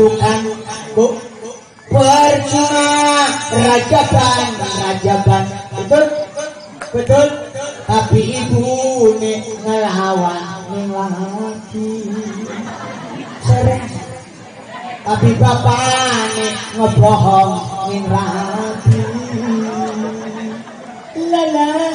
lakukan, Bu. Percuma rajaban, betul. Tapi ibu nih ngelawan lagi, sering. Tapi bapak nih ngebohong lagi. Lala.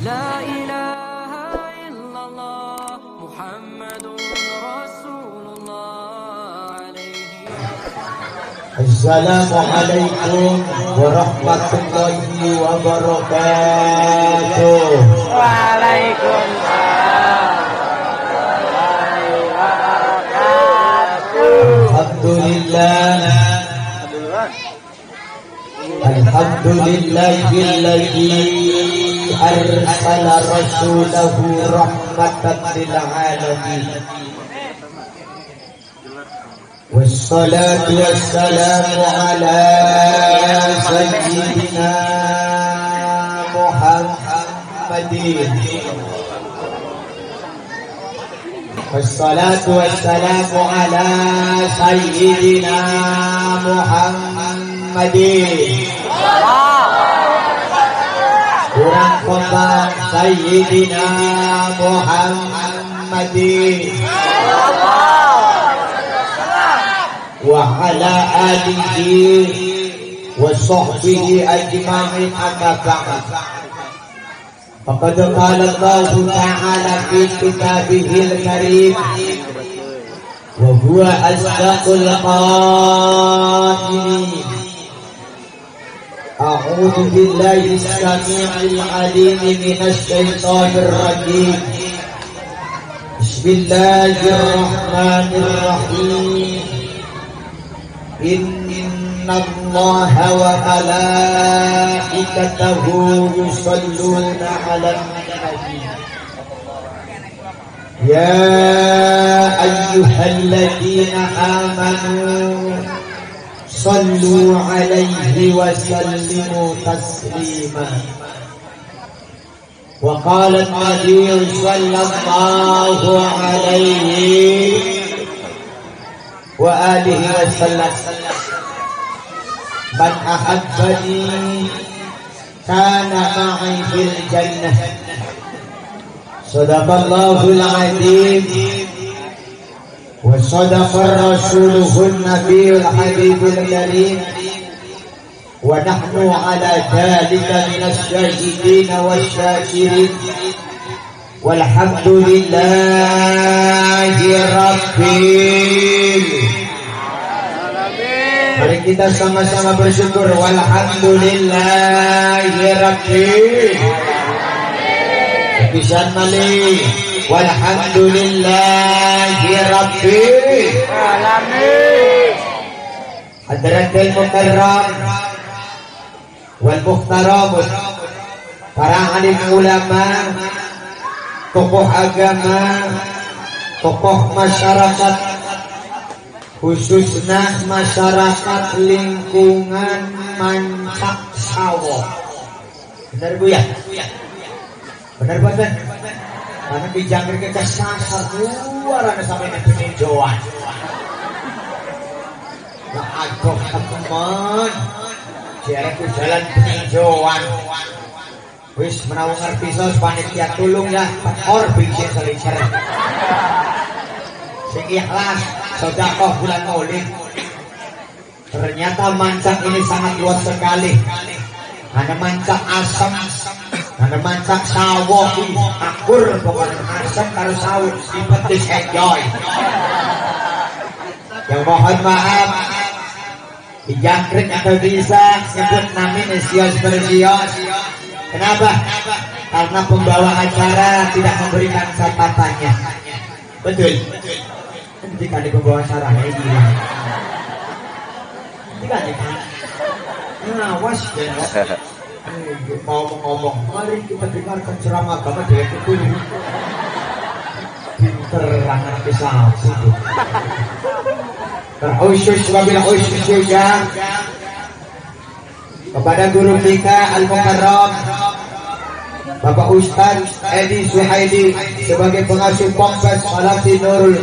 La ilaha illallah Muhammadun Rasulullah alaihi. Assalamualaikum warahmatullahi wabarakatuh. Waalaikumsalam warahmatullahi wabarakatuh. Alhamdulillahilladzi arsala rasulahu rahmatan lil alamin. Wassalatu wassalamu ala sayyidina Muhammadin. Wassalatu wassalamu ala sayyidina Muhammadin. Kurang kompak sayyidina Muhammadin wa ala alihi wa sahbihi ajma'in amma ba'd. Faqad qala Allah ta'ala fi kitabihil karim wa huwa asdaqul qailin. A'udzu billahi as-sami'il 'alim minasy syaithanir rajim. Bismillahirrahmanirrahim. Innallaha wa malaikatahu yusholluna 'alan nabi. Ya ayyuhalladzina amanu sallu 'alaihi wa sallimu taslima. Wa qala an-nabiy sallallahu 'alaihi wa alihi wa sallam, man ahabbani kana ma'i fil jannah. Sadaqallahul 'azim wa sadaqa rasuluhun nabiyul habibul karim wa nahnu ala dhalika minas syahidin wasyakirin walhamdulillahi rabbil. Mari kita sama-sama bersyukur. Walhamdulillahi rabbil. Kepisan malih. Walhamdulillahi rabbil alamin. Hadratul mukarram wal muhtaram, para alim ulama, tokoh agama, tokoh masyarakat, khususnya masyarakat lingkungan Mancak Sawo. Benar Bu ya? Benar banget. Karena di jangkrik kita sasar luar ada sampai peninjauan. Nah aduh teman, jarak ke jalan peninjauan. Wis menawa ngerti sos panitia tulung ya, or bikin selicer. Sing ikhlas sedekah bulan Maulid. Ternyata Mancak ini sangat luas sekali. Ada Mancak asam, ada Mancak Sawo, akur pokoknya asam karo sawo dipetis enjoy. Yang mohon maaf, di jangkrik atau bisa sebut namin sios bersios. Kenapa? Karena pembawa acara tidak memberikan catatannya. Betul. Ketika di pembawa sarana ini ketika di ngawas mau ngomong mari kita dengarkan ceramah agama dia itu pinterangan kisah terusus wabil usus juga kepada guru kita Al-Mukarram Bapak Ustaz Edi Suhaidi sebagai pengasuh Ponpes Salafi Nurul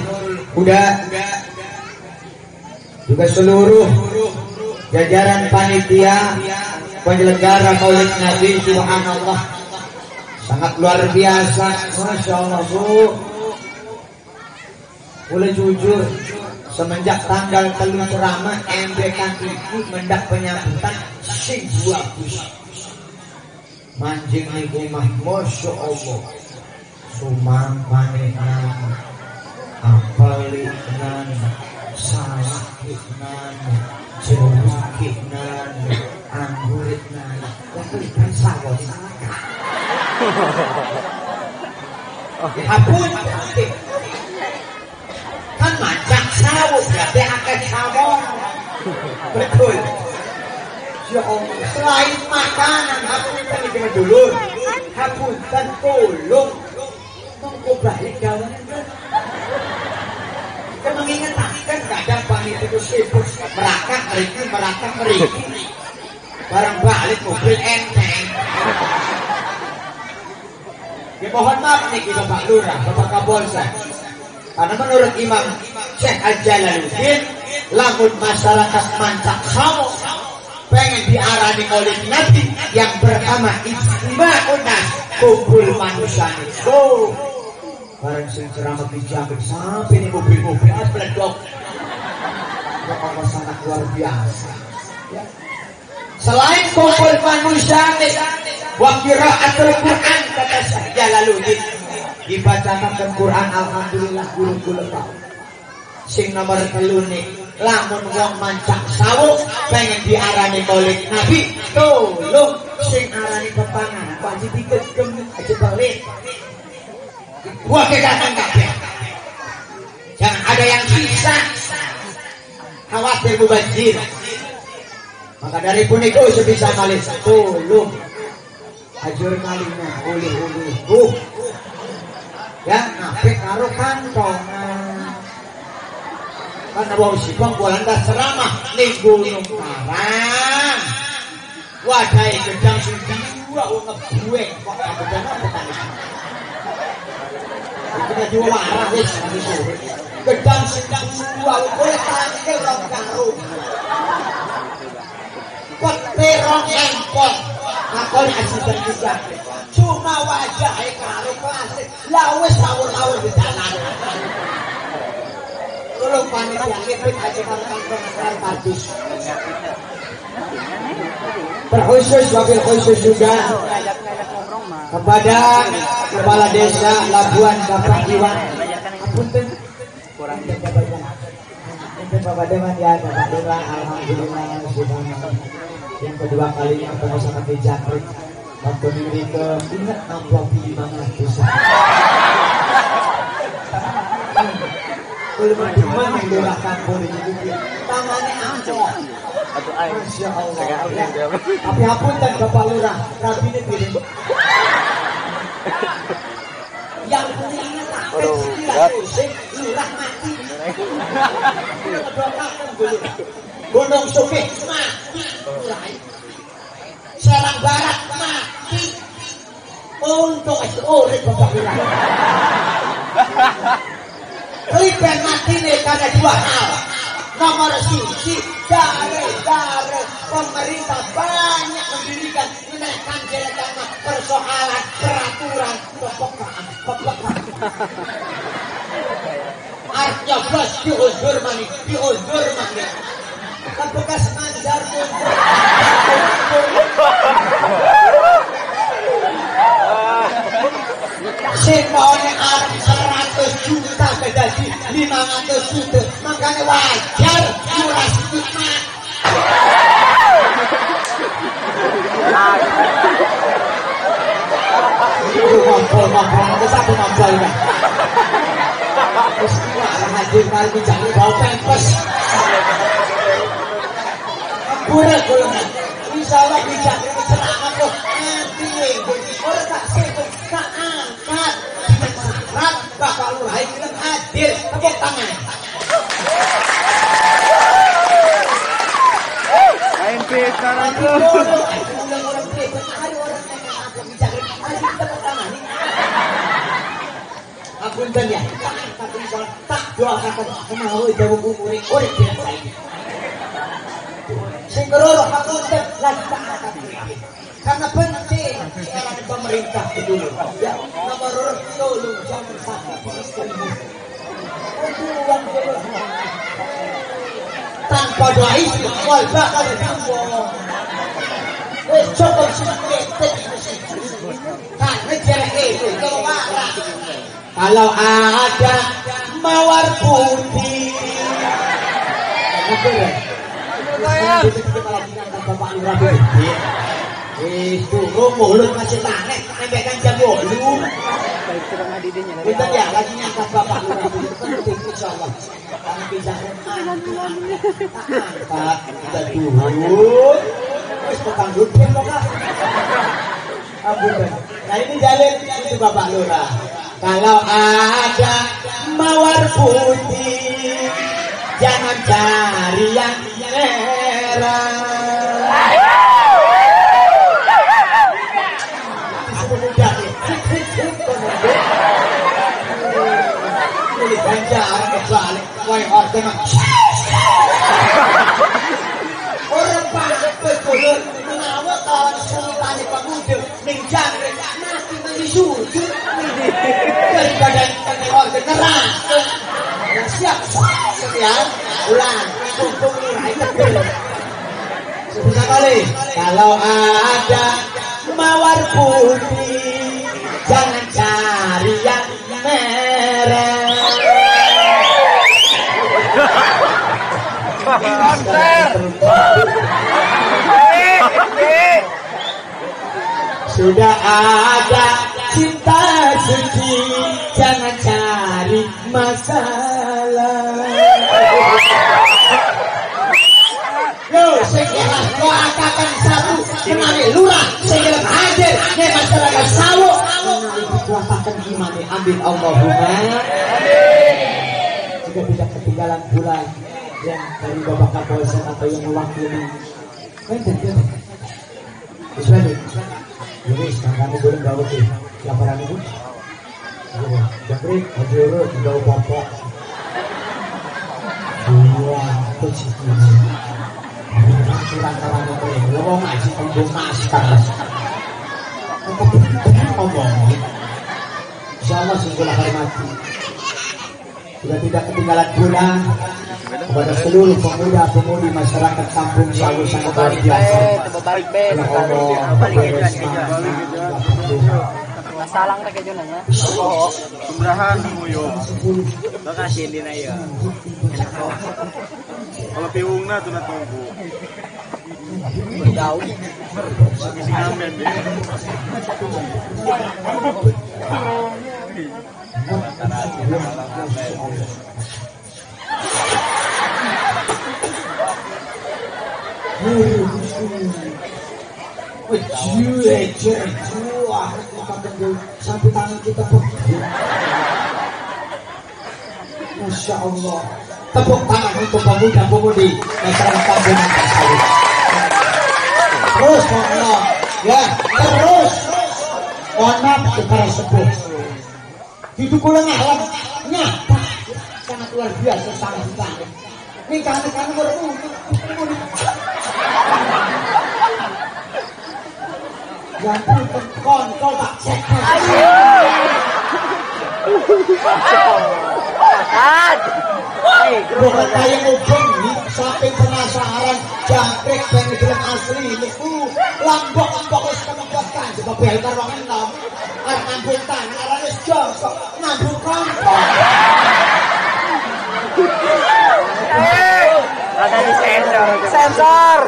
Huda, juga seluruh jajaran panitia penyelenggara Maulid Nabi. Subhanallah, sangat luar biasa, masya Allah Bu. Boleh jujur, semenjak tanggal telu ceramah MBK ini mendak penyambutan sing bagus. Manjing niku mah masya Allah, sumang panenan apalinan salakinan jerukinan anggurinan kan sawon apun kan macam sawon berarti akan sawon betul ya Allah. Selain makanan apun kan ini dulu apun kan tolong mongko balik gawan kan mengingatkan kadang panitia itu sibuk merakak meriki barang balik mobil enteng ya mohon maaf nih kita Pak Lurah Bapak Kapolsek karena menurut Imam Syekh Al-Jalaluddin lamun masyarakat mancak sawo pengen diarani oleh Nabi yang pertama istima'un nas kumpul manusia itu barang sing ceramah dijamin sampai ini mobil-mobil pledok ya Allah sangat luar biasa ya. Selain kumpul manusia wa qiraatul Quran kata Syekh Jalaluddin dibacakan Quran alhamdulillah guru-guru tahu sing nomor 3 nih lamun wong mancak sawuk pengen diarani Maulid Nabi tolong sing arani pepangan wajib digegem aja balik gua kedatang kabeh jangan ada yang sisa khawatir mubazir maka dari punika sebisa malih tolong ajur kalinya ulih ya nape karo kantongan karena wong sibang bulan dah ceramah ning Gunung Karang wadai gedang sing dua ngebueng kok gedang apa tadi kita jual arah wis gedang sing dua boleh tangkel rong karo kok terong empon akon asisten juga cuma wajah karo klasik la wis awur-awur di dalan tolong panitia kepit aja karo kardus terkhusus wakil khusus juga kepada kepala desa Labuan Bapak Iwan apunten kurang Bapak Dewan ya Bapak Dewan alhamdulillah sudah yang kedua kalinya aku sangat dijangkrik waktu diri ke ingat amplop 500 boleh berteman yang doakan boleh jadi tangannya amplop Masya Allah ya. Tapi apunten Bapak Lurah kabinnya piring yang punya anak lurah mati Gunung Sukih mati Serang Barat mati untuk urip Bapak Lurah Liban mati nih karena dua hal nomor siji dari pemerintah banyak mendirikan menaikkan jelekan persoalan peraturan kepekaan artinya bos diundur mani kan bekas manjar semuanya 100 juta kegaji 500 juta makanya wajar murah sedikit ngompol kita aku ngompol ya terus hadir kali bijak bawa pempes. Kurang golongan. Insyaallah bijak ini ceramah kok nanti orang tak sentuh tak angkat. Rat Bapak Lurah film hadir tepuk tangan. AMP sekarang tuh. Orang bijak tepuk tangan. Apunten ya, tak doakan kemau jauh umure urip biasa ini. Sing keroro apunten lagi tak angkat. Karena penting siaran pemerintah itu ya nomor tolong jangan sampai sekali. Tanpa doa itu wal bakal dibuang. Coba sedikit karena jarak itu kalau ada mawar putih Bapak Lurah itu mulut masih tanek nembekkan jam 8 kita ya lagi nyangka Bapak Lurah itu penting insyaallah kami bisa angkat kita turun terus petang dutin loh Kak. Nah ini jalin itu Bapak Lurah. Kalau ada mawar putih jangan cari yang merah. Ini ganjar kebalik, wah organ orang banyak berkulur mengawal kawan sultan pemuda menjangkit nanti mendisujud daripada organ nerang siap sekian ulang tunggu mulai tegel sebisa kali kalau ada mawar putih jangan cari yang merah. Sudah ada cinta suci, jangan cari masalah. Yo, segera doakan satu kenali lurah, segera hadir di masyarakat Sawo. Doakan gimana? Ambil Allahumma. Juga tidak ketinggalan bulan yang dari Bapak Kapolsek atau yang mewakili. Bismillah. Jadi sekarang kami boleh bawa ke laporan itu. Jadi, Hajuro juga bapak. Dua posisi. Kurang-kurang itu, lo ngasih tembung masker. Ngomong. Insyaallah sungguhlah hormati. Sudah tidak ketinggalan bulan. Kepada seluruh pemuda-pemudi masyarakat kampung Sawo sangat luar biasa. Masalang tak kejo nanya. Oh, sumbrahan muyo. Makasih din ayo. Kalau piungna tuh na tunggu. Daun. Sinamen din. Sampai tangan kita pergi. Masya Allah. Tepuk tangan untuk pemuda-pemudi masyarakat kampung Sawo. Terus Allah, ya terus. Mohon maaf kepada sepuh. Hidup ulang alam nyata sangat luar biasa sangat banget. Ini kami beruntung. Yang pun kontrol tak cek. Bukan kayak ujung sampai penasaran jangkrik dan film asli itu lambok-lambok harus menempatkan sebab belkar orang enam harus nambung tangan harus jongkok nambung kongkong Ada di sensor.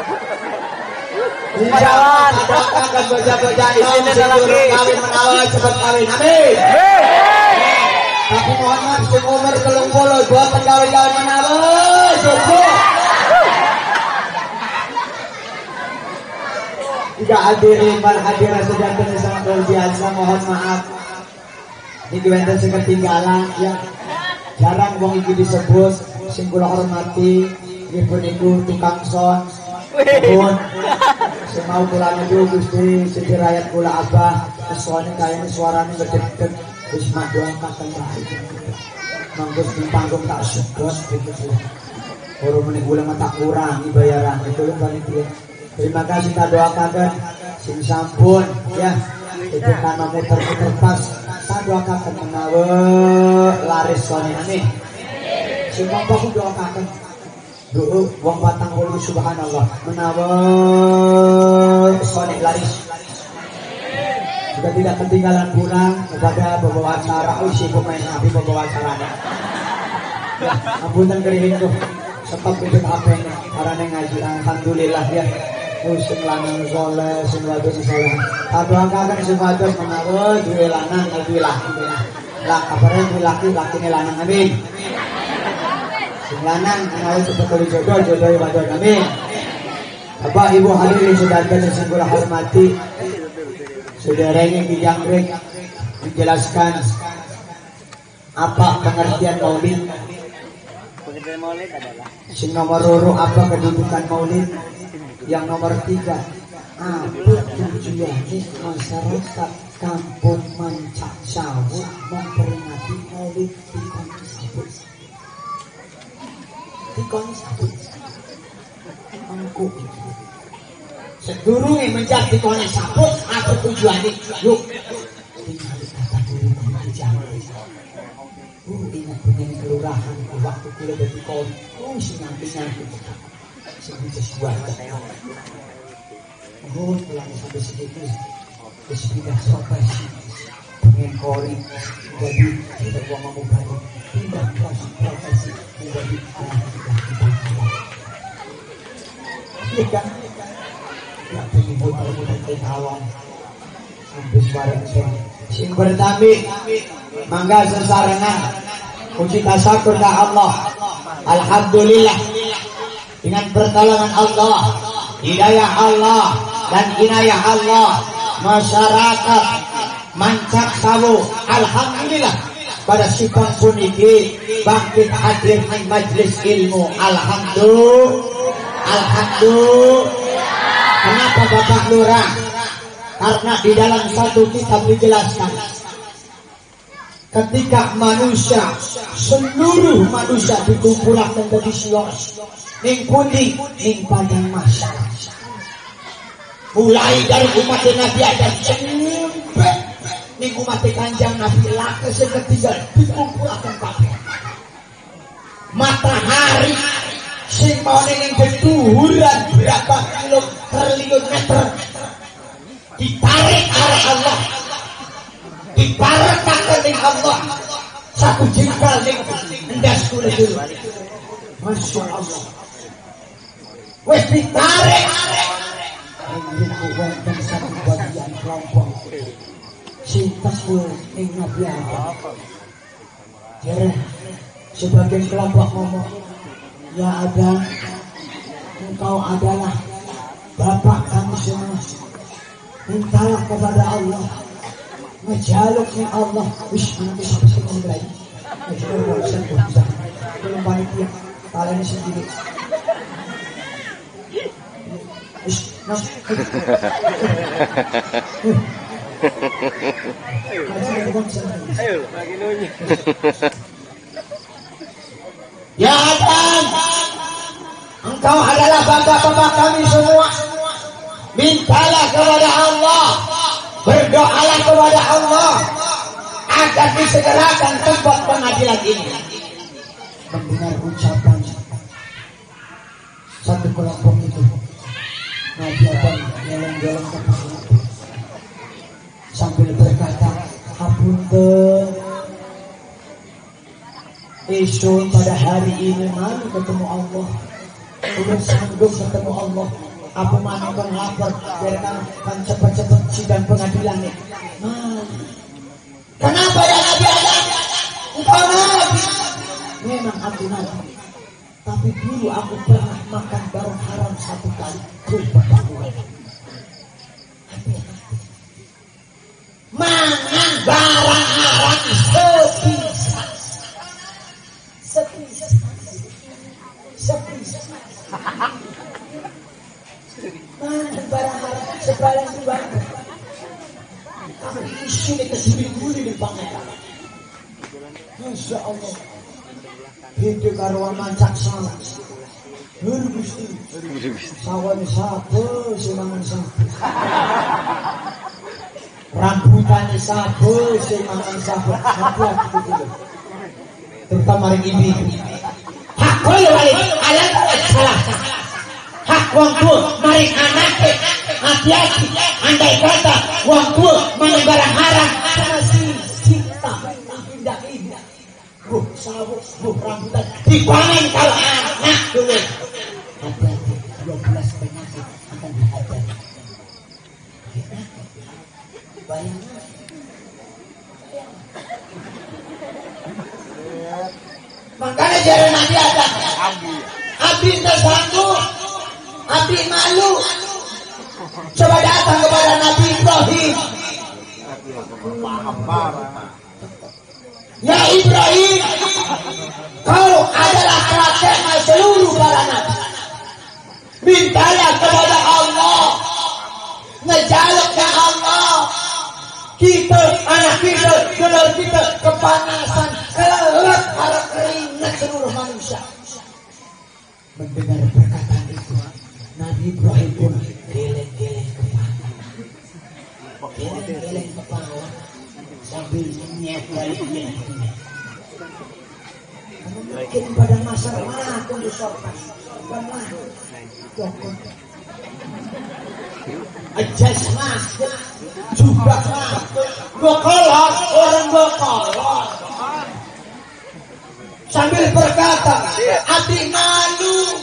Jalan, akan baca-baca ini dalam kawin menawar cepat kawin. Amin. Tapi mohon maaf, si umur 30 buat pegawai menawa, jodoh. Jika hadirin para hadirat sejantan sangat luar biasa, mohon maaf. Ini wenten sing ketinggalan ya. Jarang wong iki disebut, sing kula hormati, nggih niku tukang son. Pun sing mau kula nuju Gusti sedherayat kula Abah, soalnya kayaknya suaranya gede-gede. Wis doakan baik. Manggus di panggung tak sugot begitu. Orang meneh kula tak kurangi bayaran itu lho panitia. Terima kasih tak doakan sing sampun ya. Itu kan muter-muter pas. Tak doakan menawa laris sone amin. Sing mampu doakan. Doa wong 40 subhanallah menawa sone laris. Juga tidak ketinggalan pulang kepada pembawa acara. Oh si pemain api pembawa acaranya. Ya, ampunan kering itu. Stop itu HP-nya. Karena ngaji alhamdulillah ya. Sing lanang soleh, sing wadon soleh. Doakan sing wadon menawa duwe lanang duwe laki. Lah kabare duwe laki-lakine lanang amin. Sing lanang menawa sebetulnya jodoh wadon amin. Bapak Ibu hadirin sedanten sing kula hormati. Saudaranya di Jangkrik menjelaskan apa pengertian maulid. Pengertian maulid adalah Sing nomor loro apa kedudukan maulid. Yang nomor 3 apa tujuannya masyarakat kampung Mancak Sawu memperingati maulid di Koni Sabut. Di Koni Sabut angkuh sedurunge menjadi Koni Sabut apa tujuannya? Yuk tinggal kata dulu Jangkrik. Ingat begini kelurahan waktu kula dadi Koni. Sinampi-nampi sebuah suara. Oh, pulang sampai segitu. Terus pindah sampai pengen Koni. Jadi tidak gua mau baru. Pindah profesi menjadi anak kita. Iya kan? Ya pengen muter-muter ke kawan. Sampai suara sing bertami. Mangga sesarengan. Puji tasakur ke Allah. Alhamdulillah. Dengan pertolongan Allah, hidayah Allah dan inayah Allah, masyarakat Mancak Sawu alhamdulillah pada sipang puniki bangkit hadir di majelis ilmu. Alhamdulillah. Kenapa Bapak Lurah? Karena di dalam satu kitab dijelaskan ketika manusia, seluruh manusia dikumpulkan menjadi sios ning pundi ning padang masyarakat. Mulai dari umat Nabi Adam sampai ning umat Kanjeng Nabi laki seketika dikumpulkan kabeh. Matahari sing mau ning keduhuran berapa kilometer ditarik arah Allah. Diparatakan ning Allah. Satu jengkal ning endas kula dulu. Masya Allah. Wes ditarik. Ini wonten satu bagian kelompok. Sintasku ing Nabi Adam. Jadi sebagian kelompok ngomong, ya Adam, engkau adalah Bapak kami semua. Mintalah kepada Allah. Ngejaluk ning Allah. Wis nanti sampai mulai. Belum panitia. Kalian sendiri. ayo lagi nunjuk. Ya Adam, engkau adalah bapak-bapak kami semua. Mintalah kepada Allah, berdoalah kepada Allah agar disegerakan tempat pengadilan ini. Mendengar ucapan satu kelompok itu, Nabi Adam geleng-geleng kepala sambil berkata, "Hapunten, esok pada hari ini mana ketemu Allah? Udah sanggup ketemu Allah. Apa mana kan lapar? Biarkan kan cepat-cepat sidang pengadilan nih. Kenapa ya Nabi Adam? Engkau Nabi. Memang aku Nabi. Tapi dulu aku pernah makan barang haram 1 kali. Mangan barang haram sepisa. Mangan barang haram sebalan dua. Aku isi kesini di pangeran. Masya Allah. Hidup karwa mancak sama. Gusti. Sawan sapu semangan sapu. Rambutannya sapu semangan sapu. Terutama hari ini. Hak kowe wali alat salah. Hak wong tua mari anake. Hati-hati andai kata wong tua mangan barang haram masih cinta pindah ibu. Sawuk, rambutan dipanen kalau anak dulu. Hati-hati, 12 penyakit akan dihadapi. Bayangkan. Makanya jalan Nabi ada. Abi tersanggup, Abi malu. Coba datang kepada Nabi Ibrahim. Ya Ibrahim, kau adalah teladan seluruh para nabi. Mintalah kepada Allah, ngejaluknya Allah. Kita, anak kita, keluar kita kepanasan, kelelep harap keringat seluruh manusia. Mendengar perkataan itu, Nabi Ibrahim pun geleng-geleng kepala. Geleng-geleng kepala. Sambil nyet-nyet. Mungkin pada masa aku disorkan. Pernah. Ajas masuk. Jubah masuk. Bokolot. Orang bokolot. Sambil berkata. Abi malu.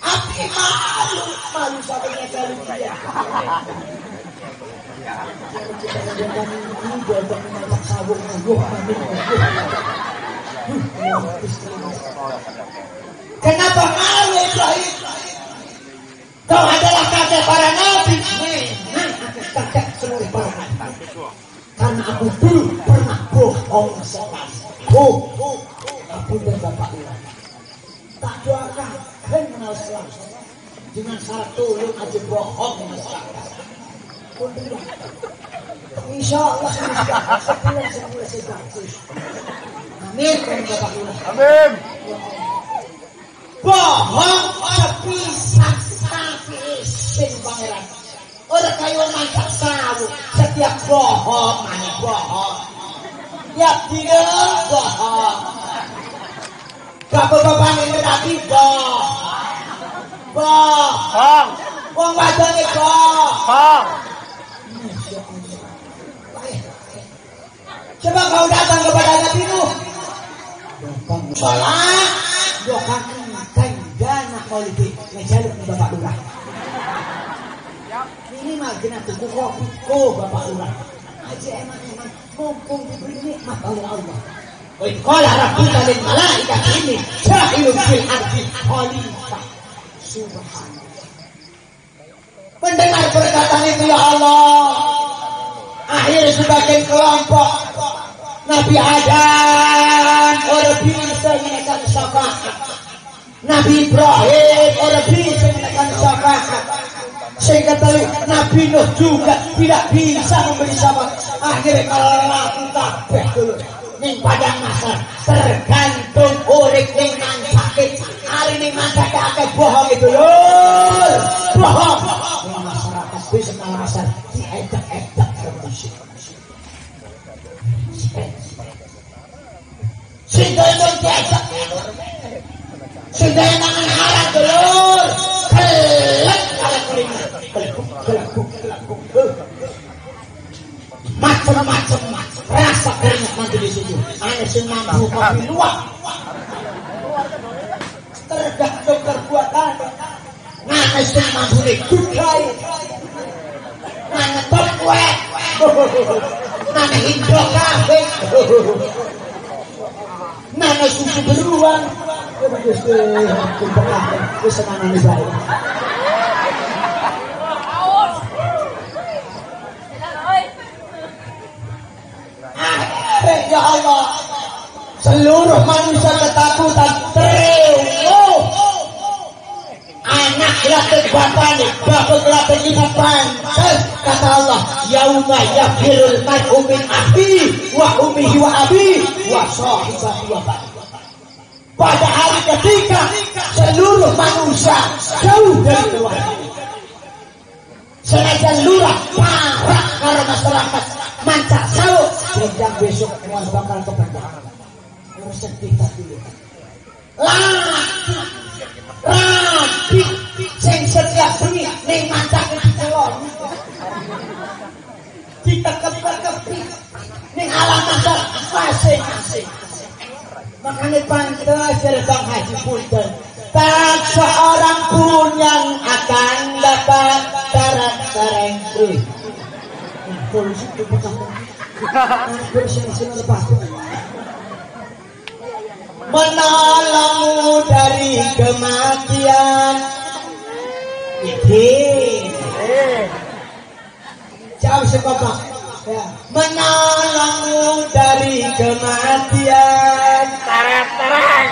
Abi malu. Malu sampai nyekali dia. Kenapa malu Ibrahim? Kau adalah kakek para nabi. Kakek seluruh para nabi. Karena aku dulu pernah bohong sekali. Aku dan bapak ulang. Tak doakan kenal selalu. Dengan syarat tolong aja bohong masyarakat. Insya Allah sebulan sebagus. Amin. Amin. Bohong sepisah tapi isin pangeran. Orang kayu mancak sawu setiap bohong mana bohong. Tiap dia bohong. Bapak-bapak ini tadi bohong. Wong wadone bohong. Coba kau datang kepada Nabi Nuh. Salah. Dua kaki dana politik ngejaluk di bapak lurah. Minimal kena tunggu kopi bapak lurah. Aja emang mumpung diberi nikmat oleh Allah. Wa qala rabbuka lil malaikati inni ja'ilun fil ardi khalifah. Subhanallah. Mendengar perkataan itu ya Allah. Akhir sebagai kelompok Nabi Adam orang bisa menekan syafaat. Nabi Ibrahim orang bisa menekan syafaat. Sehingga tadi Nabi Nuh juga tidak bisa memberi syafaat. Akhirnya kalau laku kabeh dulu ning padang mahsyar tergantung urip ning sakit. Hari ini masak akeh bohong itu lho. Bohong. Masyarakat bisa masyarakat diedak-edak terus. Sehingga itu diajak. Sehingga yang nangan harap telur. Kelek kalau keringat. Macam-macam rasa keringat nanti di situ. Hanya sing mampu kopi luak. Tergantung perbuatan. Hanya sing mampu dikukai. Hanya topwek. Hanya hindro kafe. susu beruang. Wis senangane bae. Ya Allah, seluruh manusia ketakutan terus. Anak latih bapaknya, bapak latih ibu pantas. Kata Allah, yauma yafirul mar'u min akhihi wa ummihi wa abihi wa sahibatihi wa banihi. Pada hari ketika seluruh manusia jauh dari keluarga. Senajan lurah parah karena masyarakat mancak sauk dan besok semua bakal kebanyakan. Harus sedih dulu. Lagi sing setiap bengi ning mancake dicelon. Ditekep-tekepi ning alam masyarakat masing-masing. Makanya pantas dari Bang Haji Punten, tak seorang pun yang akan dapat tereng. Polisi itu bukan menolongmu dari kematian. Jauh sekolah. Menolongmu dari kematian. Tereng.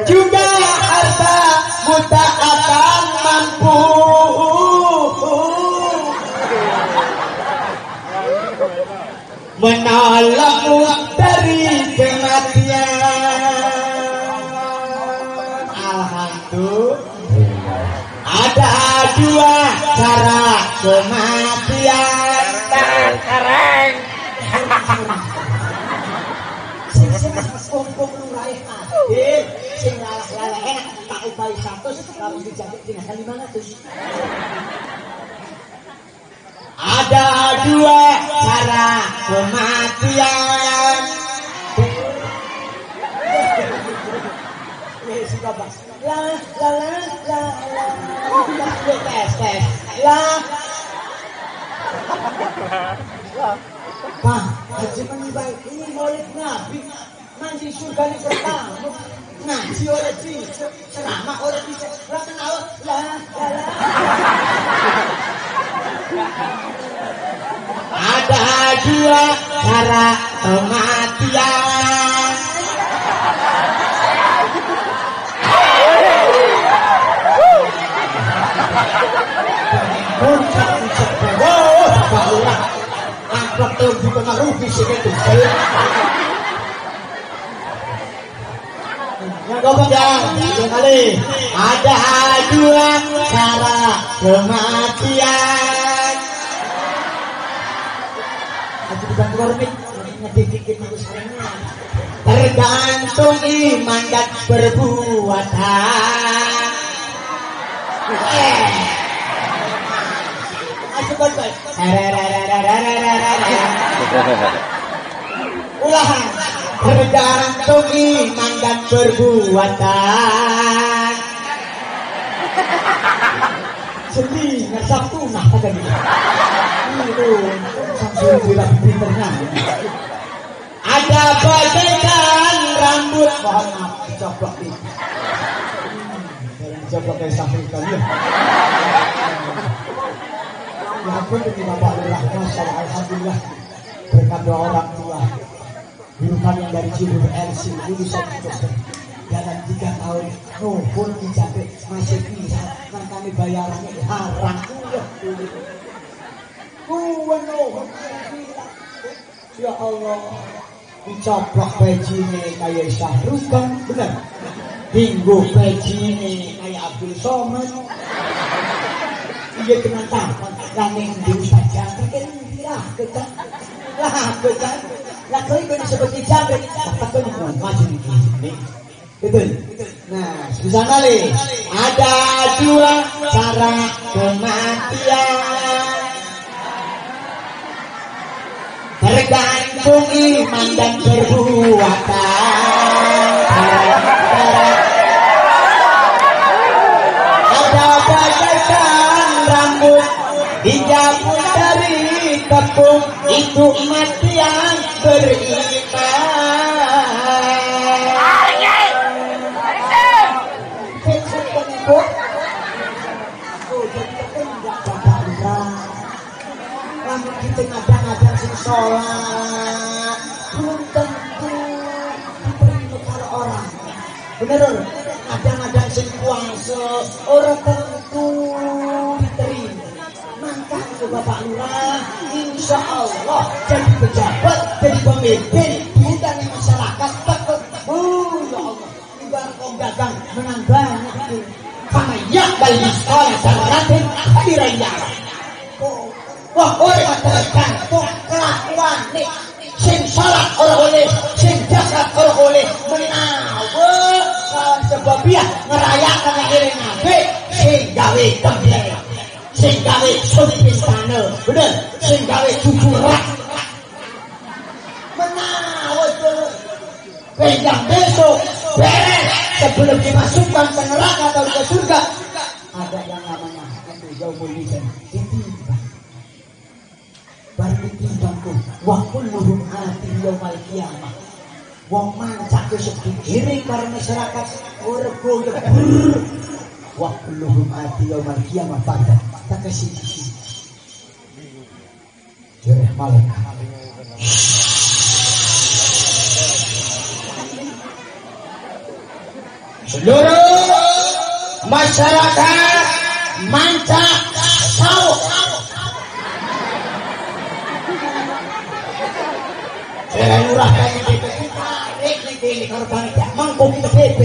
Juga harta buta akan mampu. Menolongmu dari kematian. Alhamdulillah. Ada dua cara kematian. Tereng. Sing lalah-lalah enak tak upaya 100 kalau dijangkit tinggal 500. Ada dua cara kematian. Pak, Haji Menibay, ini maulid Nabi. Mandi surga ini pertama. Ngaji oleh bisa, ceramah oleh bisa. Lah kenal, lah. Ada dua cara kematian. Angkat tuh juga rugi sih itu. Ada dua cara kematian. Tergantung iman dan perbuatan. Ulang. Tergantung iman dan perbuatan. Sedih, ngersap tunah kata dia. Itu sampai bilang pinternya. Ada bagaikan rambut. Mohon maaf, dicoplok nih. Dicoplok dari samping kalian. Ya ampun, ini Bapak Lurah. Alhamdulillah. Berkat doa orang tua. Bukan yang dari Cibubur LC lulusan dokter dalam 3 tahun nuhun dicapai masih bisa kan kami bayarannya haram ya Allah dicoplok pecine kayak Syahrukh bener hinggu pecine kayak Abdul Somad iya kena tampang langing di saja lah kita lah kau itu seperti jamret, tapi kau maju di sini, betul. Nah, susah kali. Ada dua cara kematian. Tergantung iman dan perbuatan. Ada bagaikan rambut hingga Namun dari tepung itu mati yang beriman. Namun kita ngadang-ngadang sing sholat belum tentu diterima kalau orang. Bener, ngadang-ngadang sing puasa orang tentu diterima. Makanya Bapak Lurah insya Allah jadi pejabat, jadi pemimpin diundang masyarakat takut. Ya Allah, ibarat kau dagang menang banyak itu. Kama yakbal miskola dararatin hadirayah. Wah, orang tergantung kelakuan nih. Sing salat orang oleh, sing jagat orang oleh. Menawa kawan sebabiah ngerayakan akhirnya nabi. Sing gawe gembleng, sing gawe sumpin tanah, bener. Sing gawe jujuran. Menawa itu penjang besok beres sebelum dimasukkan ke neraka atau ke surga. Ada yang namanya itu yaumul mizan. Baru ditimbangku wa kulluhum ati yaumal qiyamah. Wong mancak besok digiring karo masyarakat urgo yebur. Wa kulluhum ati yaumal qiyamah pada tak kasih. Jereh malaikat. Seluruh masyarakat mancak sauk. Saya lurah kayaknya BP tarik nih kalau panitia mangkuk kita BP.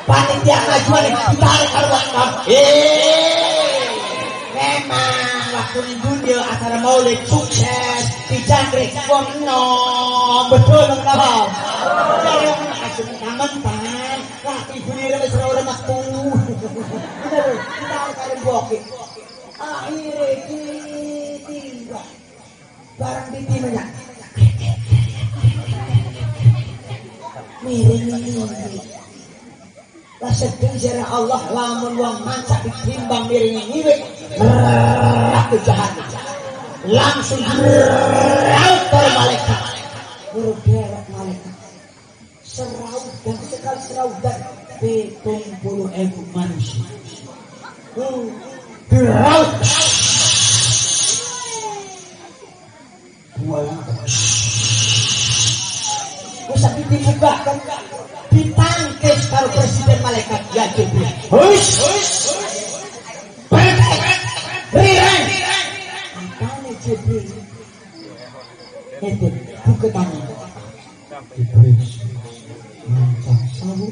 Panitia ngajuan ditarik kalau wakam. Memang waktu di dunia acara maulid sukses di jangkrik wong enom betul enggak? Dari yang asum taman-taman lah ibu ni ramai serau-ramai waktu. Betul kita akan bokit. Akhirnya kita barang ditimanya miring-miring lah sedang jarah Allah lamun wang mancak ditimbang miring-miring merah ke jahat langsung raut para malaikat bergerak malaikat seraut dan sekali seraut dan 70.000 manusia beraut bisa dibukakan ditangkis kalau presiden malaikat ya Jibril beriran antara Jibril itu buka tangan Jibril mancak sabuk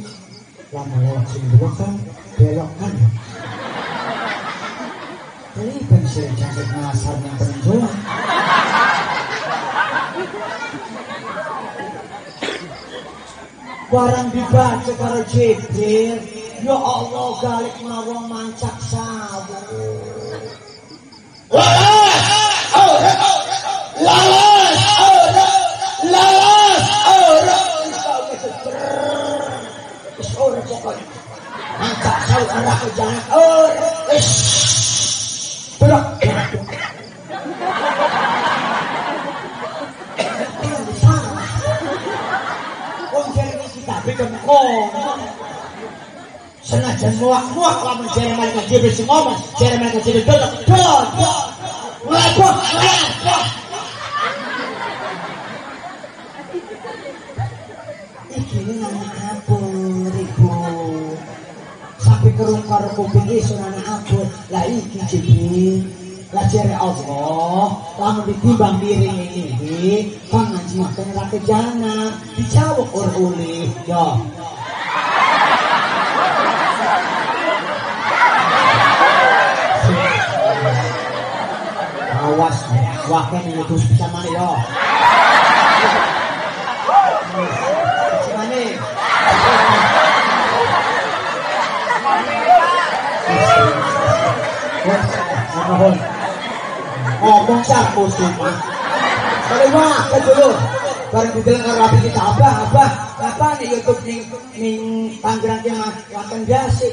lama lewat sini belokkan ini pensil cantik ngasar yang penjualan barang dibaca karo Jibril ya Allah galik mawang mancak sabu lalas orang pokoknya mancak sabu arah ke jalan berak senajan muak-muak lamun jere malaikat Jibril sing ngomong jere malaikat Jibril dodok ngelapoh iki nana apa ribut sampai kerungkar kuping isu nana apa lah iki Jibril lah jere Allah lamun ditimbang miring ini kan ngaji makan neraka jahanam dicawuk oleh ya awas wakil ini terus bisa mana ya gimana ngomong siapa semua kalau wakil dulu barang didengar rapi kita apa nih YouTube ning Tangerang yang makan jasa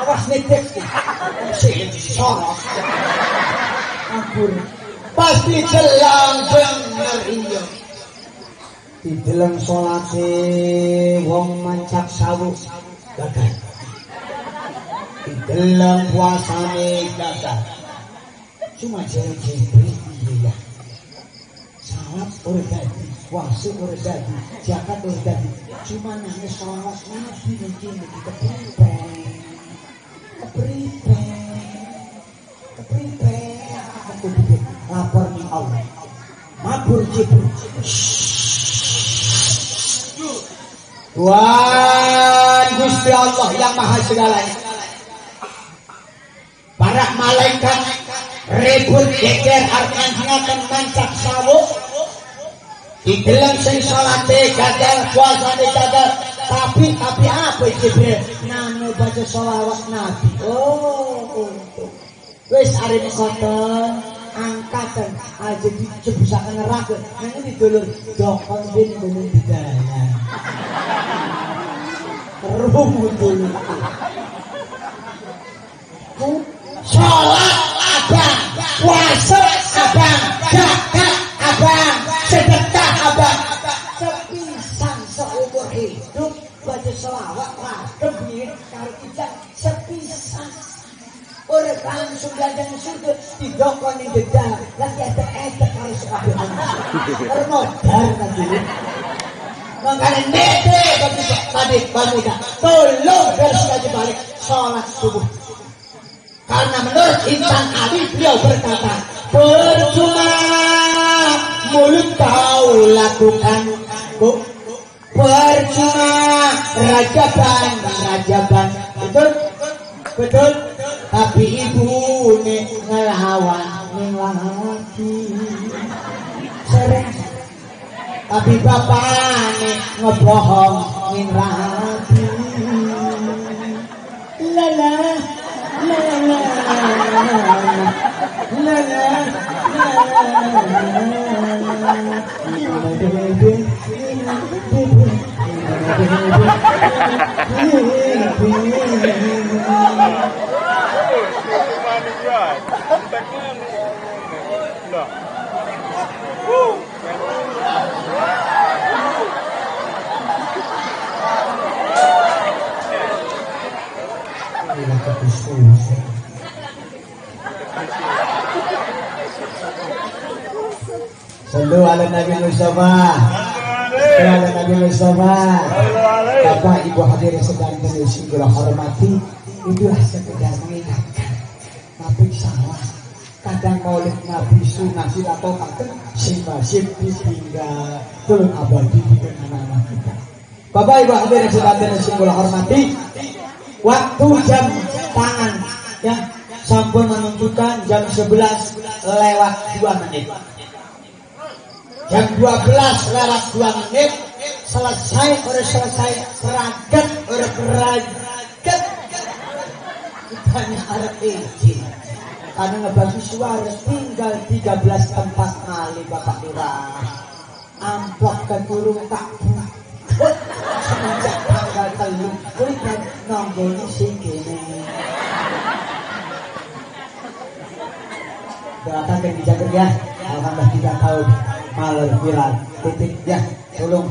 awas netek sing sorot ampun pasti jelang bener iya di dalam salate wong mancak sawu gagal di dalam puasane gagal cuma jari-jari iya salat ora dadi puasa ora dadi zakat ora dadi cuma nangis salat nabi mungkin kepripe aku bikin lapor ning Allah mabur jibril Tuhan Gusti Allah yang maha segalanya para malaikat ribut geger arkanjingakan mancak sawu di dalam sing salate gagal puasane gagal tapi apa Jibril nanu baca sholawat Nabi untuk wis arep koten angkatan aja dicebusaken neraka nang iki dulur dokon ben dulur bidana rumus dulu sholat abang puasa abang zakat abang sedekah abang sepisan seumur hidup baca sholawat ragem nih karo ijak sepisan orang langsung belajar surga didokon ning dedal lagi ada karo sekabeh termodar kan dulu makanya nete tadi pemuda tolong versi aja balik sholat subuh karena menurut Insan Ali beliau berkata percuma mulut kau lakukan percuma rajaban betul tapi ibu ngelawan lagi sering tapi bapak ngebohong ning rapi lala lala Sallu ala Nabi Mustafa. Sallu ala Nabi Mustafa. Bapak Ibu hadirin sedang kula hormati, itulah sekedar mengingatkan Nabi salah. Kadang maulid Nabi sunah kita tokaken sing masih ditinggal turun abadi di anak-anak kita. Bapak Ibu hadirin sedang kula hormati, waktu jam tangan ya sampun menunjukkan jam 11 lewat 2 menit. Jam 12 lewat 2 menit selesai seragat kita harap izin karena ngebagi suara tinggal 13 tempat kali Bapak Lurah amplop keturung tak semenjak tanggal 3 kulikan nonggoni singkini doakan dan dijaga ya alhamdulillah 3 tahun malam viral titik ya tolong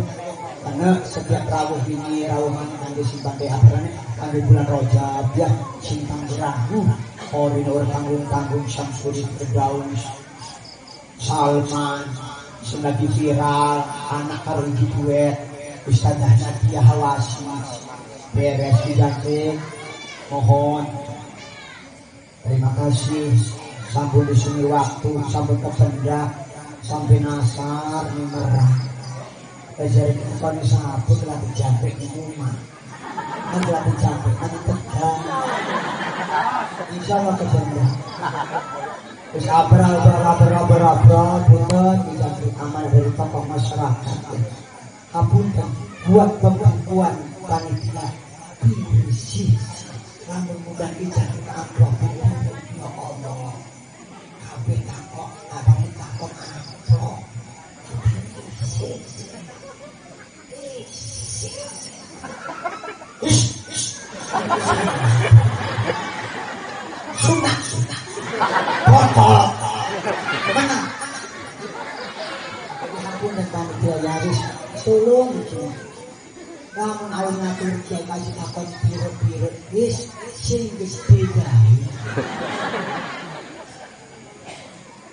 karena setiap rawuh ini rawuhan kangge simpang teh abarane kangge bulan Rajab ya simpang rahu orin orang tanggung Samsuri Firdaus Salman senagi viral anak karo iki duet Ustazah Nadia Hawasi beres diganti mohon terima kasih sampun disuni waktu sampun kependak sampai nasar ini merah kejari kepan sapu telah dijampe di rumah telah dijampe ini tegang insya Allah kejampe terus abra bukan dijampe amal dari tokoh masyarakat apunten buat pembukuan panitia bersih namun mudah dijampe amplop ya Allah kabeh takok abang takok juta. Botol. Menang. Ampun dan panitia Yaris. Tolong gitu. Namun awal ngatur kiai kasih takon biru-biru. Wis sing wis beda.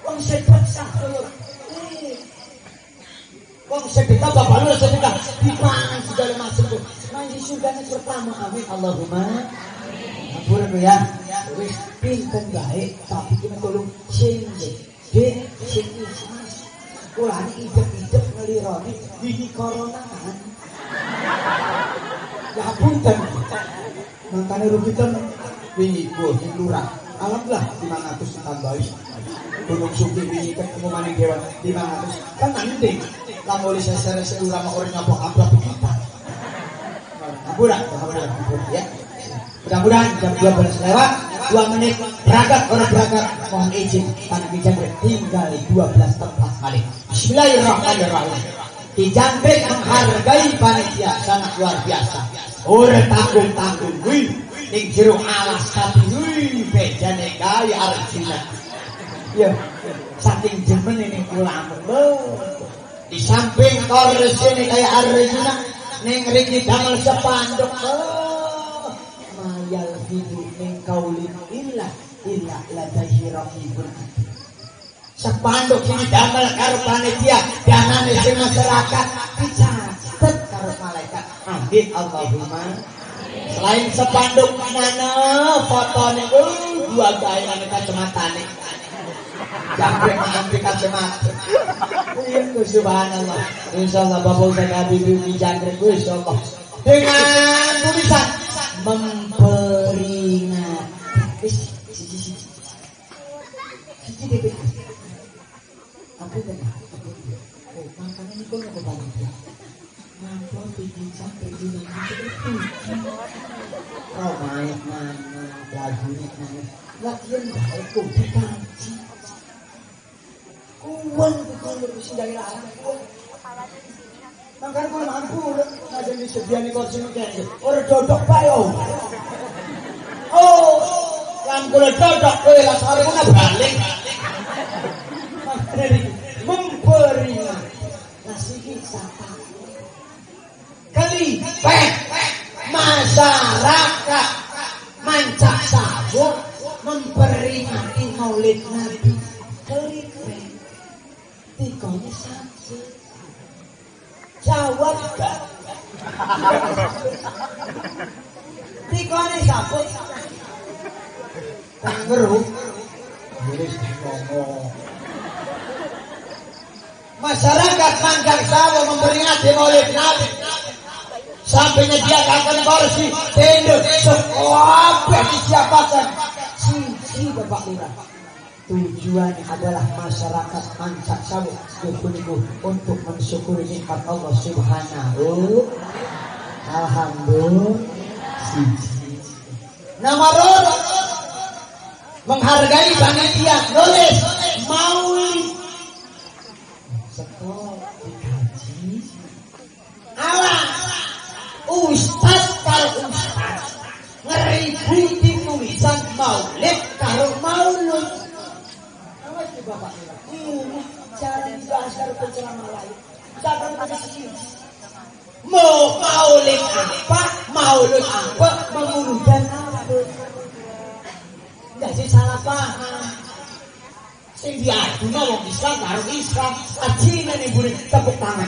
Wong sepet sakit. Wong sedekah bapak lu sedekah dipangan segala macam tuh. Nanti surganya pertama amin Allahumma. Ampun ya. Wis pinten baik tapi kita tolong sing de sing Mas. Kula iki idep-idep ngelironi wingi corona kan. Ya punten. Mangkane rugikan wingi ku sing lurah. Alhamdulillah 500 ditambahi. Gunung Suki wingi ketemu maning dewan 500. Kan nanti lamun wis sesere urang orang ngapok-apok kita. Ampura ya. Mudah-mudahan jam 12 lewat 2 menit berangkat orang berangkat mohon izin tanah Kijangbrek tinggal 12 tempat balik. Bismillahirrahmanirrahim. Kijangbrek menghargai panitia sangat luar biasa. Ora tanggung-tanggung kuwi ning jero alas sapi kuwi bejane gawe Arjuna. Ya, saking jemen ini kula di samping kores ini kayak Arjuna ning riki damel sepanduk. Mayal hidup ning kaulin illa ladaihi raqibun. Sepanduk ini damel karo panitia danane sing masyarakat dicatet karo malaikat. Amin Allahumma. Selain sepanduk mana fotone dua gaweane kacamatane. Jambrek ngambil kacamata. Iya subhanallah. Insyaallah Bapak Ustaz Habib di Jambrek insyaallah. Dengan tulisan memperingati aku benar. Oh, makanya ini kok nggak balik ya. Mampu bikin sampai di itu. Oh, main mana lagunya mana. Latihan baik kok dikaji. Kuat betul lebih dari larang kuat. Makanya kalau mampu ada disediakan kursi ini orang dodok bayo. Oh, yang kalau dodok lah sehari pun balik. Memperingati nasi wisata kali masyarakat Mancak Sabuk memperingati Maulid Nabi kali tikone satu jawab gak tikone satu kangeru masyarakat Mancak Sabuk memperingati Maulid Nabi sampai menyediakan kursi tenda sampai disiapkan si Bapak Lurah. Tujuan adalah masyarakat Mancak Sabuk untuk mensyukuri nikmat Allah Subhanahu. Alhamdulillah. Nomor menghargai panitia nulis Maulid. Sekolah dikaji. Alah. Ustaz kalau Ustaz ngeributi tulisan Maulid karo Maulud. Apa sih Bapak? Ini cari dasar penceramah lain. Jangan bersih. Mau Maulid apa? Maulud apa? Menguludan apa? Jadi salah paham. Sing diaduna wong Islam karo Islam. Ajine ning buri tepuk tangan.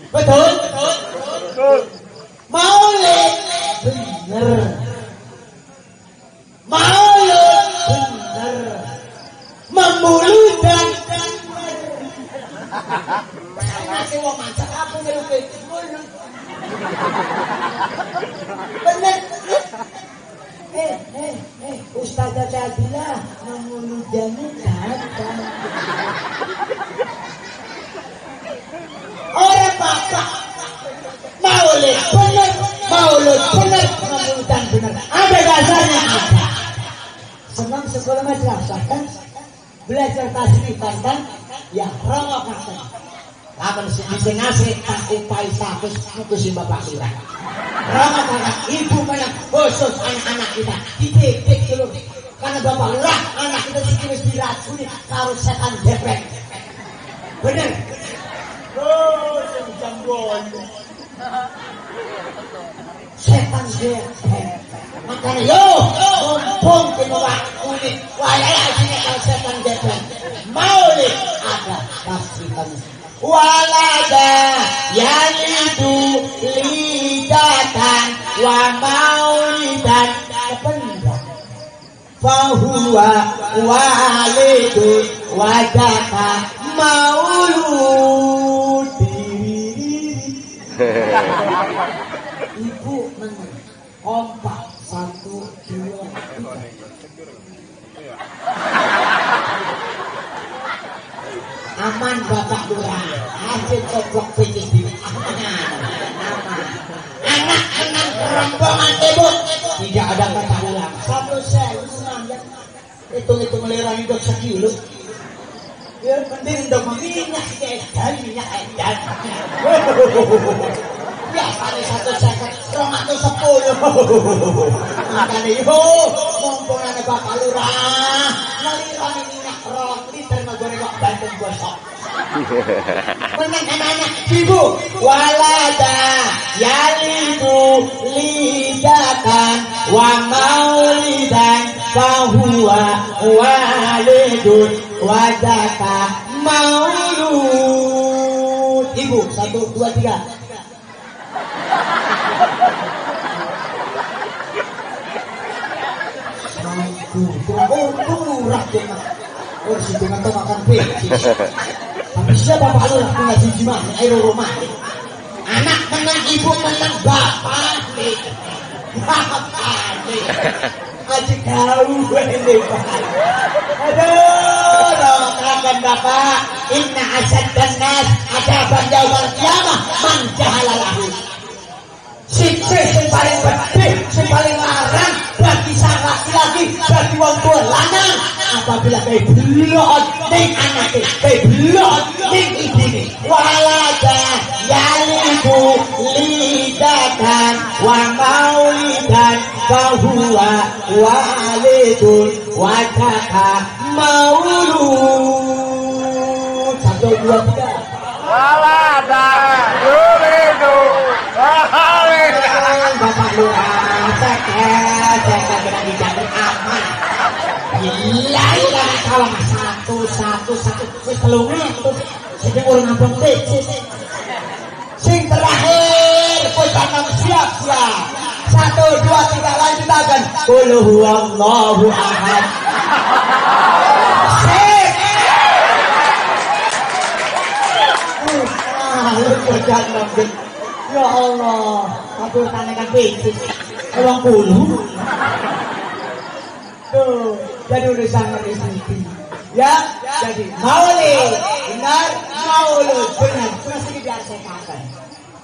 Betul? Maulid bener. Maulid bener. Memuludan masih mau mancak apa ngerupi mulut. Bener. Ustazah Sabila memuludannya datang. Orang bapak Maulid benar, Maulid benar, Mauludan benar. Ada dasarnya apa? Senang sekolah madrasah kan, belajar tasbih kan, ya rawakan kan. Kapan sih bisa ngasih tak upai status mutusin Bapak Lurah. Rahmat anak ibu banyak khusus anak-anak kita dididik dulu. Karena bapak lurah anak kita harus diracuni karo setan gepeng. Bener. Oh, jambon. Setan gepeng. Makanya yo, mumpung kita waktu ini, wayah sini kalau setan gepeng. Mau nih ada tafsiran. Walada yalidu lidatan wa maulidan kependak fahuwa walidun wajaka maulud. Ibu kompak 1, 2, 3. Aman bapak lurah, hasil coplok pijit di anak-anak rombongan ibu tidak ada kata ulang. 1 sen, hitung melirang hidup sekilo. Ya penting dong minyak edan, minyak edan. Biasanya 1 sen, 210. Makanya yo, mumpung ada bapak lurah, melirang minyak rong liter ngegoreng kok banten gosok. Menang anak ibu walada yalidu lidatan wa maulidan fahuwa walidun wajaka maulud. Ibu 1, 2, 3. Murah jangan. Oh si jangan tuh makan peci. Tapi siapa bapak lu punya siji mah air rumah. Anak menang ibu menang bapak nih. Bapak nih. Aji kau ini bapak. Aduh, makan bapak. Inna asad dan nas ada banjauan kiamah man jahalalahu. Siksa yang paling pedih, yang paling larang bagi sang laki-laki, bagi wong tua lanang apabila kayak belot ning anake, kayak belot ning ibune. Walada yalidu lidatan wa maulidan fahuwa walidun wajaka maulud. 1, 2, 3. Walada yuridu bapak lurah saya kena dijamin aman. Gila kalau 1 wis telunge sing urung ngambung peci. Sing terakhir pocapan siap. 1, 2, 3 lanjutakan. Qul huwallahu ahad. Sip. Ya Allah, aku tanyakan bisnis 20. Tuh, jadi udah sangat disini. Ya, jadi maulid, benar, maulid, benar. Sudah sini biar saya katakan.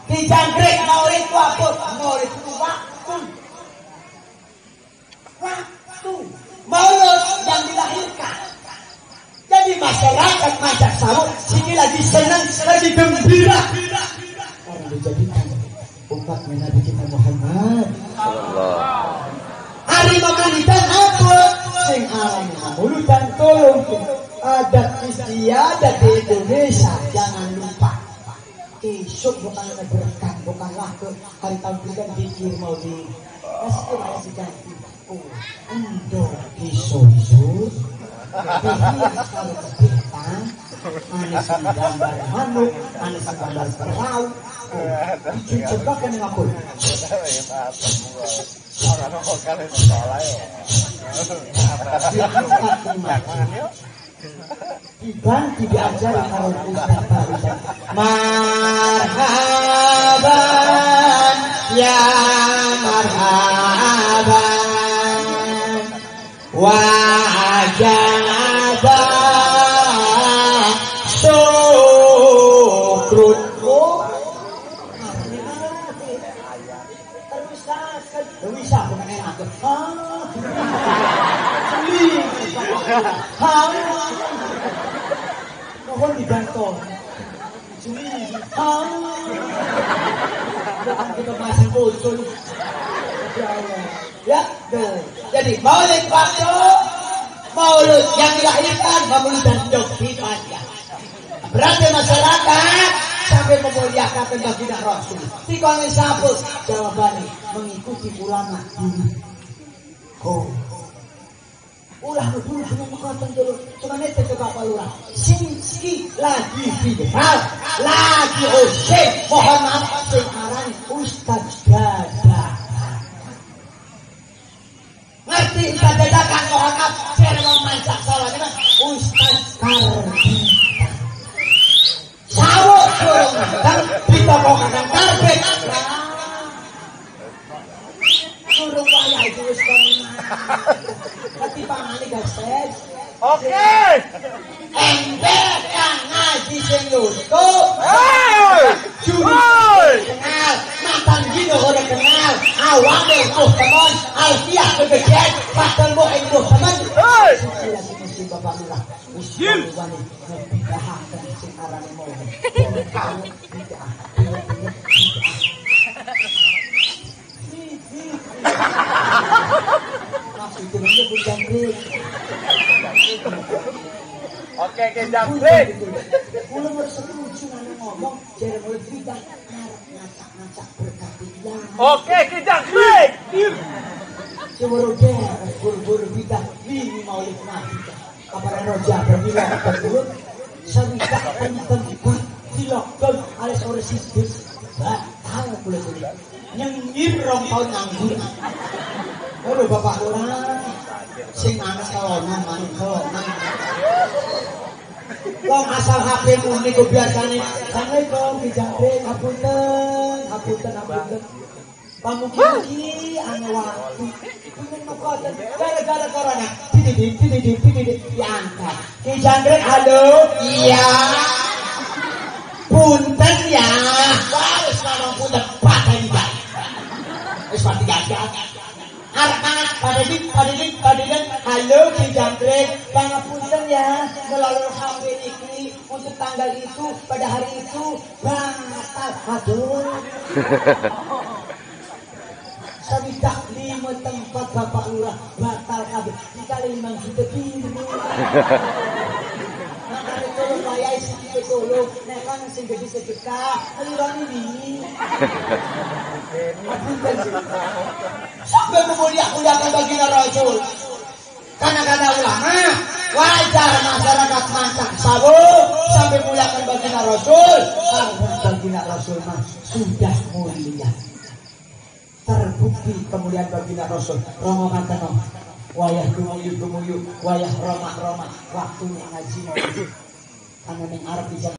Di jangkrik maulid itu apa? Maulid itu waktu. Maulid yang dilahirkan. Jadi masyarakat masyarakat sahur sini lagi senang, lagi gembira. Karena dijadikan umatnya Nabi kita Muhammad. Hari Maulidan apa? Sing alamnya Maulidan tolong adat istiadat di Indonesia jangan lupa. Esok bukanlah berkah, bukanlah ke hari tahun kita dikir mau di pasti masih ganti. Oh, endo isu-isu. Dihias kalau kepitan, manis gambar manuk, manis gambar perahu. Dicobakan dengan apa? Dibantu diajari kalau Ustaz baru. Marhaban ya marhaban wajaba syukrun. Bisa bukan enak. Mohon dibantu. Kita masih muncul. Ya, tuh. Jadi maulid waktu maulid yang dilahirkan maulid dan dokipan ya. Berarti masyarakat sampai memuliakan baginda Rasul. Tikone sabut jawabannya mengikuti ulama dulu. Oh. Ulah dulu cuma mengatakan dulu. Cuma itu coba palura. Sinski lagi viral, lagi oseh. Mohon maaf sekarang Ustaz Dada. Ngerti Ustaz Dada kan mohon maaf. Saya mau mancak salah kan Ustaz Kardi. Sawuk dorong dan ditokohkan karbet. Suruh wayah itu wis tapi pangane gases. Oke. Ember kang ngaji sing YouTube. Kenal, mantan dino ora kenal. Awake tuh teman, alfiah kegedet, padahal mbok tuh teman. Mesti bapak lurah. Jil. Sing arane mau. Oke, jangkrik. Kulo setuju ngomong jare mulai cerita ngacak-ngacak berkatian. Oke, jangkrik. Cemburu deh, buru-buru kita ini maulid nabi. Kabar roja berbilang betul. Sabita tempat di lockdown alias ora sistis. Tahu boleh-boleh. Nyengir rong tahun nganggur. Aduh bapak orang sing anak kalonan maning kalonan. Wong asal HP muni ku biasane. Assalamualaikum dijangkrik hapunten. Pamugi anu waktu. Pun mokoten gara-gara corona. Tidit diangkat. Dijangkrik halo. Iya. Punten ya. Wis ngomong punten paten Pak. Wis pati gagah. Arep padidik halo dijangkrik pangapunten ya melalui HP ini untuk tanggal itu pada hari itu batal aduh sabidak 5 tempat Bapak Lurah batal kabeh dikali 5 juta piye makane tolong wayahe sing tolong nek kan sing gede sedekah lirane wingi sampai memuliakan baginda Rasul. Karena kata ulama, wajar masyarakat mancak sabu sampai memuliakan baginda Rasul. Karena baginda Rasul sudah mulia. Terbukti kemuliaan baginda Rasul. Romo kata wayah gumuyu, wayah romah, waktunya ngaji mau. Karena yang Arab bisa